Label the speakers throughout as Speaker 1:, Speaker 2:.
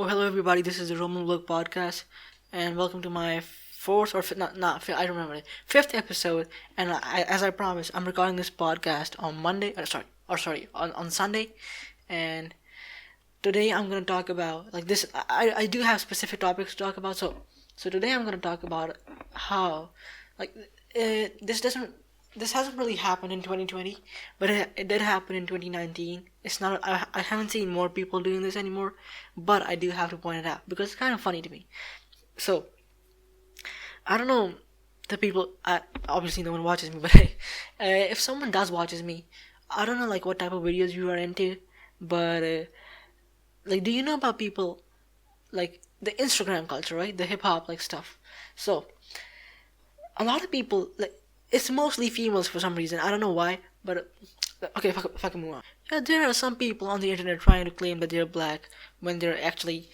Speaker 1: Oh, hello everybody. This is the Bloke podcast, and welcome to my fourth or not fifth, I don't remember it, fifth episode. And as I promised, I'm recording this podcast on Monday. On Sunday, and today I'm gonna talk about like this. I do have specific topics to talk about. So today I'm gonna talk about how like this doesn't this hasn't really happened in 2020, but it did happen in 2019. It's not. I haven't seen more people doing this anymore, but I do have to point it out because it's kind of funny to me. So I don't know the people. Obviously, no one watches me, but if someone does watches me, I don't know like what type of videos you are into, but like, do you know about people like the Instagram culture, right? The hip hop like stuff. So a lot of people like it's mostly females for some reason. I don't know why, but okay, if I can move on. Yeah, there are some people on the internet trying to claim that they're black when they're actually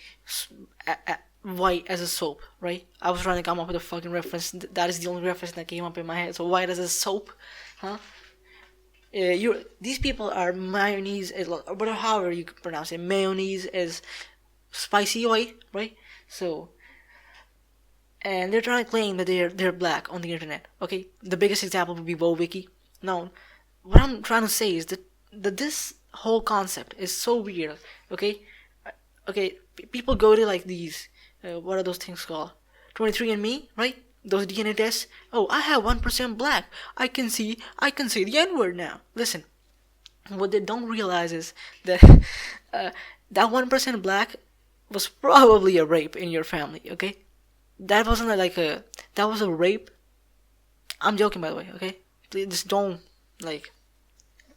Speaker 1: white as a soap, right? I was trying to come up with a fucking reference. That is the only reference that came up in my head. So white as a soap, huh? These people are mayonnaise, whatever however you pronounce it. Mayonnaise is spicy white, right? So and they're trying to claim that they're black on the internet. Okay, the biggest example would be Wiki. Now, what I'm trying to say is that this whole concept is so weird. Okay, people go to like these what are those things called? 23andMe, right? Those DNA tests. Oh, I have 1% black. I can see the N-word now. Listen, what they don't realize is that that 1% black was probably a rape in your family. Okay, that wasn't that was a rape. I'm joking, by the way. Okay, please just don't like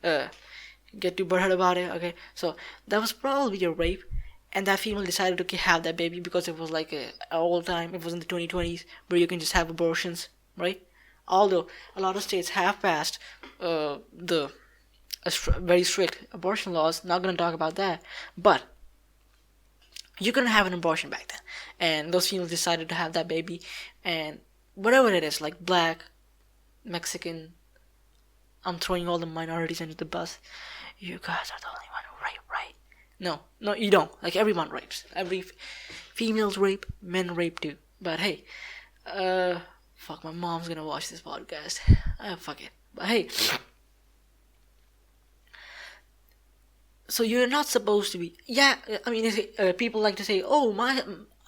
Speaker 1: get too butthurt about it. Okay, so that was probably a rape, and that female decided to have that baby because it was like a old time. It was in the 2020s where you can just have abortions, right? Although a lot of states have passed the very strict abortion laws. Not gonna talk about that, but you couldn't have an abortion back then, and those females decided to have that baby, and whatever it is, like black, Mexican, I'm throwing all the minorities into the bus. You guys are the only one who rape, right? No, you don't. Like everyone rapes. Females rape, men rape too. But hey, fuck, my mom's gonna watch this podcast. Fuck it. But hey. So you're not supposed to be. Yeah, I mean, people like to say, "Oh,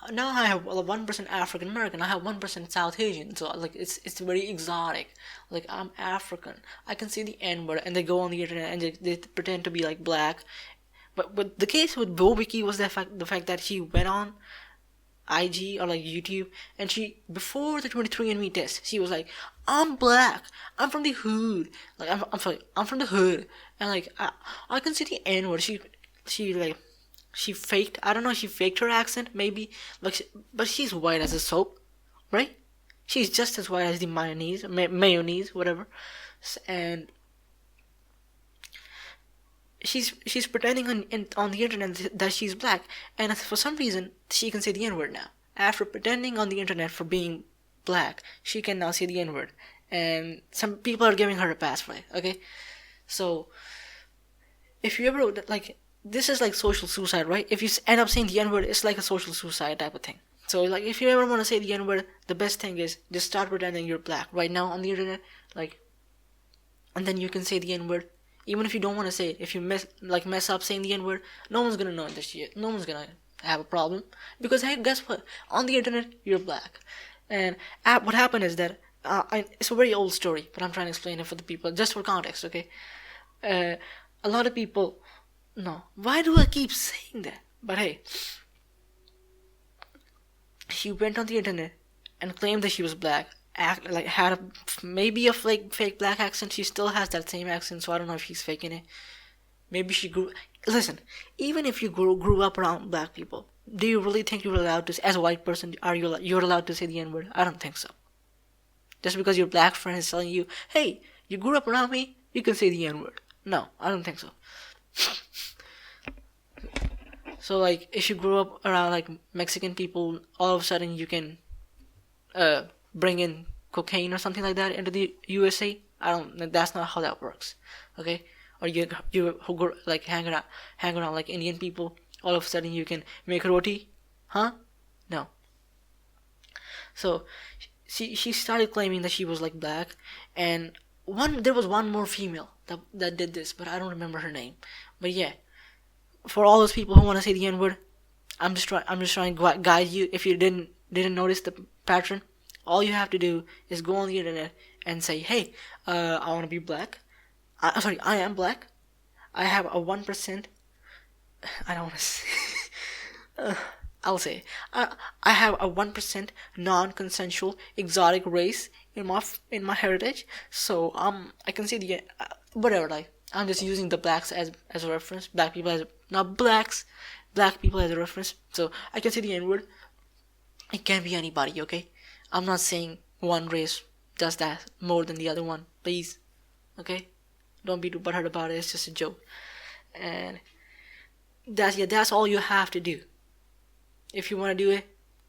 Speaker 1: now I have 1% African American. I have 1% South Asian." So like, it's very exotic. Like I'm African. I can see the N-word, and they go on the internet and they pretend to be like black. But the case with Wiki was the fact that she went on IG or like YouTube, and she before the 23andMe test, she was like, "I'm black. I'm from the hood. Like I'm sorry, I'm from the hood." And like I can see the N word. She faked. I don't know. She faked her accent maybe. But she's white as a soap, right? She's just as white as the mayonnaise, whatever. And she's pretending on the internet that she's black, and for some reason she can say the N-word now. After pretending on the internet for being black, she can now say the N-word, and some people are giving her a pass for it. Okay, so if you ever like, this is like social suicide, right? If you end up saying the N-word, it's like a social suicide type of thing. So like, if you ever want to say the N-word, the best thing is just start pretending you're black right now on the internet, like, and then you can say the N-word. Even if you don't want to say it, if you mess up saying the N-word, no one's gonna know this shit. No one's gonna have a problem because hey, guess what? On the internet, you're black. And what happened is that it's a very old story, but I'm trying to explain it for the people, just for context, okay? A lot of people, no, why do I keep saying that? But hey, she went on the internet and claimed that she was black. Had maybe a fake black accent. She still has that same accent, so I don't know if she's faking it. Maybe she grew. Listen, even if you grew up around black people, do you really think you're allowed to, as a white person, you're allowed to say the N-word? I don't think so. Just because your black friend is telling you, "Hey, you grew up around me, you can say the N-word." No, I don't think so. So like, if you grew up around like Mexican people, all of a sudden you can bring in cocaine or something like that into the USA. That's not how that works. Okay, or you like hang around like Indian people, all of a sudden you can make roti, huh? No. So she started claiming that she was like black, and there was one more female that did this, but I don't remember her name. But yeah, for all those people who want to say the N word, I'm just trying to guide you. If you didn't notice the pattern, all you have to do is go on the internet and say, hey, I want to be black. Sorry, I am black. I have a 1%. I don't want to say. I'll say I have a 1% non-consensual exotic race in my heritage. So I can see the whatever, like I'm just using the blacks as a reference. Black people as not blacks, black people as a reference. So I can say the N word. It can be anybody, okay? I'm not saying one race does that more than the other one. Please, okay? Don't be too butthurt about it. It's just a joke. And that's all you have to do. If you want to do it,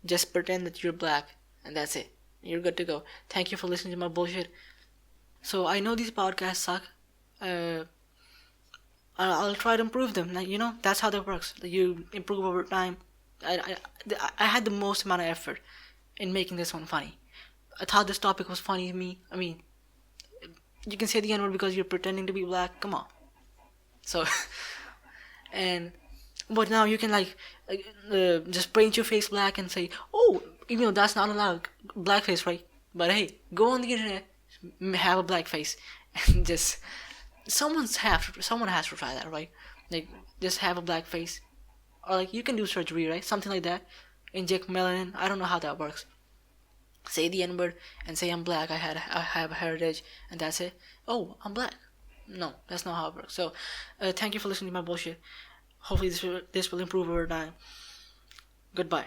Speaker 1: just pretend that you're black, and that's it. You're good to go. Thank you for listening to my bullshit. So I know these podcasts suck. I'll try to improve them. Like, that's how that works. You improve over time. I had the most amount of effort in making this one funny. I thought this topic was funny to me. I mean, you can say the N word because you're pretending to be black. Come on. So, but now you can just paint your face black and say, oh, that's not allowed, blackface, right? But hey, go on the internet, have a black face, and just someone has to try that, right? Like, just have a black face, or like you can do surgery, right? Something like that. Inject melanin. I don't know how that works. Say the N word and say I'm black. I have a heritage, and that's it. Oh, I'm black. No, that's not how it works. So, thank you for listening to my bullshit. Hopefully this will improve over time. Goodbye.